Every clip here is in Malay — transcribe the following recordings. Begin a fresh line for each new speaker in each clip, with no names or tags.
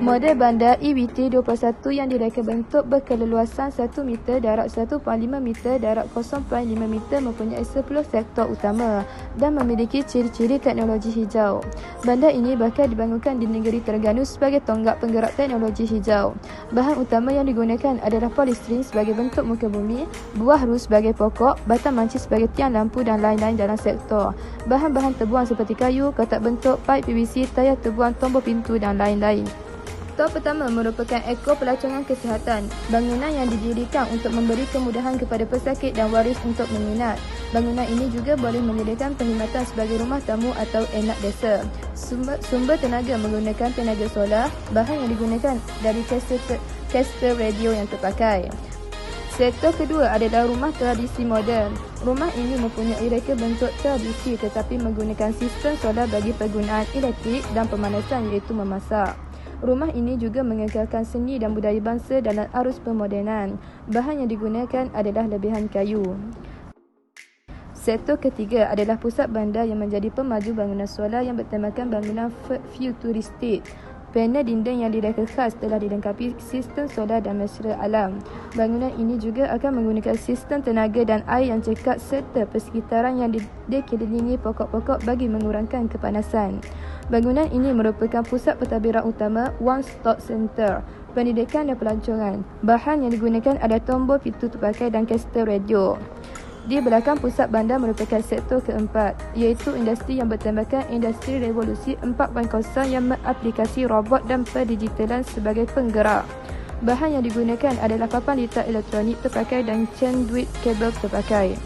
Model bandar EVT-21 yang direka bentuk berkeleluasan 1 meter, darat 1.5 meter, darat 0.5 meter mempunyai 10 sektor utama dan memiliki ciri-ciri teknologi hijau. Bandar ini bakal dibangunkan di negeri Terengganu sebagai tonggak penggerak teknologi hijau. Bahan utama yang digunakan adalah polistiren sebagai bentuk muka bumi, buah rus sebagai pokok, batang mancis sebagai tiang lampu dan lain-lain dalam sektor. Bahan-bahan terbuang seperti kayu, kotak bentuk, paip PVC, tayar terbuang, tombol pintu dan lain-lain. Sektor pertama merupakan ekor pelacangan kesihatan, bangunan yang didirikan untuk memberi kemudahan kepada pesakit dan waris untuk menginap. Bangunan ini juga boleh menyediakan perkhidmatan sebagai rumah tamu atau enak desa. Sumber tenaga menggunakan tenaga solar, bahan yang digunakan dari kaster radio yang terpakai. Sektor kedua adalah rumah tradisi moden. Rumah ini mempunyai reka bentuk tradisi tetapi menggunakan sistem solar bagi penggunaan elektrik dan pemanasan iaitu memasak. Rumah ini juga mengekalkan seni dan budaya bangsa dalam arus pemodenan. Bahan yang digunakan adalah lebihan kayu. Sektor ketiga adalah pusat bandar yang menjadi pemaju bangunan solar yang bertemakan bangunan futuristik. Panel dinding yang direka khas telah dilengkapi sistem solar dan mesra alam. Bangunan ini juga akan menggunakan sistem tenaga dan air yang cekap serta persekitaran yang dikelilingi pokok-pokok bagi mengurangkan kepanasan. Bangunan ini merupakan pusat pentadbiran utama One Stop Center, pendidikan dan pelancongan. Bahan yang digunakan adalah tombol pintu terpakai dan kaster radio. Di belakang pusat bandar merupakan sektor keempat, iaitu industri yang bertemakan industri revolusi 4.0 yang mengaplikasi robot dan pendigitalan sebagai penggerak. Bahan yang digunakan adalah papan litar elektronik terpakai dan conduit kabel terpakai.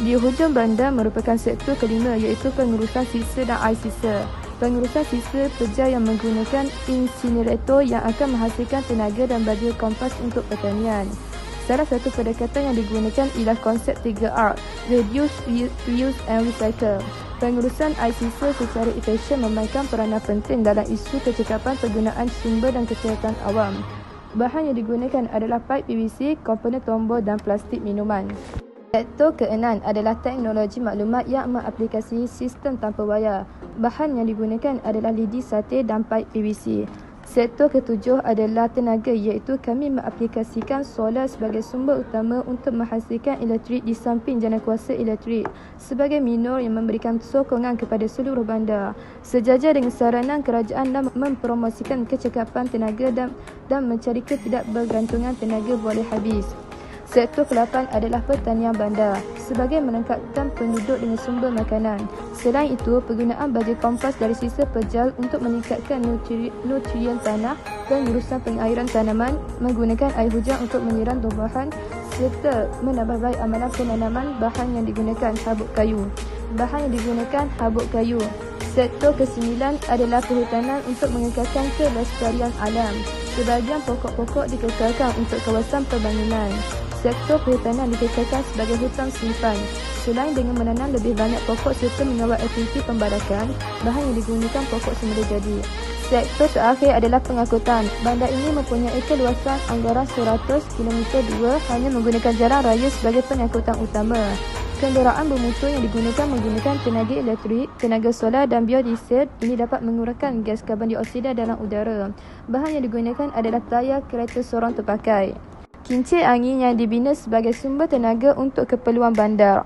Di hujung bandar merupakan sektor kelima, iaitu pengurusan sisa dan air sisa. Pengurusan sisa pejar yang menggunakan insinerator yang akan menghasilkan tenaga dan baju kompas untuk pertanian. Salah satu pendekatan yang digunakan ialah konsep 3R, Reduce, Reuse and Recycle. Pengurusan air sisa secara efisien memainkan peranan penting dalam isu kecekapan penggunaan sumber dan kesihatan awam. Bahan yang digunakan adalah paip PVC, komponen tombol dan plastik minuman. Sektor keenam adalah teknologi maklumat yang mengaplikasi sistem tanpa wayar. Bahan yang digunakan adalah lidi sate dan paip PVC. Sektor ketujuh adalah tenaga, iaitu kami mengaplikasikan solar sebagai sumber utama untuk menghasilkan elektrik di samping janakuasa elektrik sebagai minor yang memberikan sokongan kepada seluruh bandar. Sejajar dengan saranan kerajaan dan mempromosikan kecekapan tenaga dan mencari ketidakbergantungan tenaga boleh habis. Sektor ke-8 adalah pertanian bandar sebagai meningkatkan penduduk dengan sumber makanan. Selain itu, penggunaan baju kompas dari sisa pejal untuk meningkatkan nutrien tanah, pengurusan pengairan tanaman, menggunakan air hujan untuk menyiram tumbuhan serta menambah baik amalan penanaman. Bahan yang digunakan habuk kayu. Bahan yang digunakan habuk kayu. Sektor ke-9 adalah perhutanan untuk mengekalkan kelestarian alam. Sebahagian pokok-pokok dikekalkan untuk kawasan perbangunan. Sektor perhutanan dikekalkan sebagai hutan simpan. Selain dengan menanam lebih banyak pokok serta mengawal aktiviti pembarakan, bahan yang digunakan pokok semula jadi. Sektor terakhir adalah pengangkutan. Bandar ini mempunyai keluasan anggaran 100 km2 hanya menggunakan jalan raya sebagai pengangkutan utama. Kenderaan bermotor yang digunakan menggunakan tenaga elektrik, tenaga solar dan biodiesel. Ini dapat mengurangkan gas karbon dioksida dalam udara. Bahan yang digunakan adalah tayar kereta sorong terpakai. Kincir angin yang dibina sebagai sumber tenaga untuk keperluan bandar.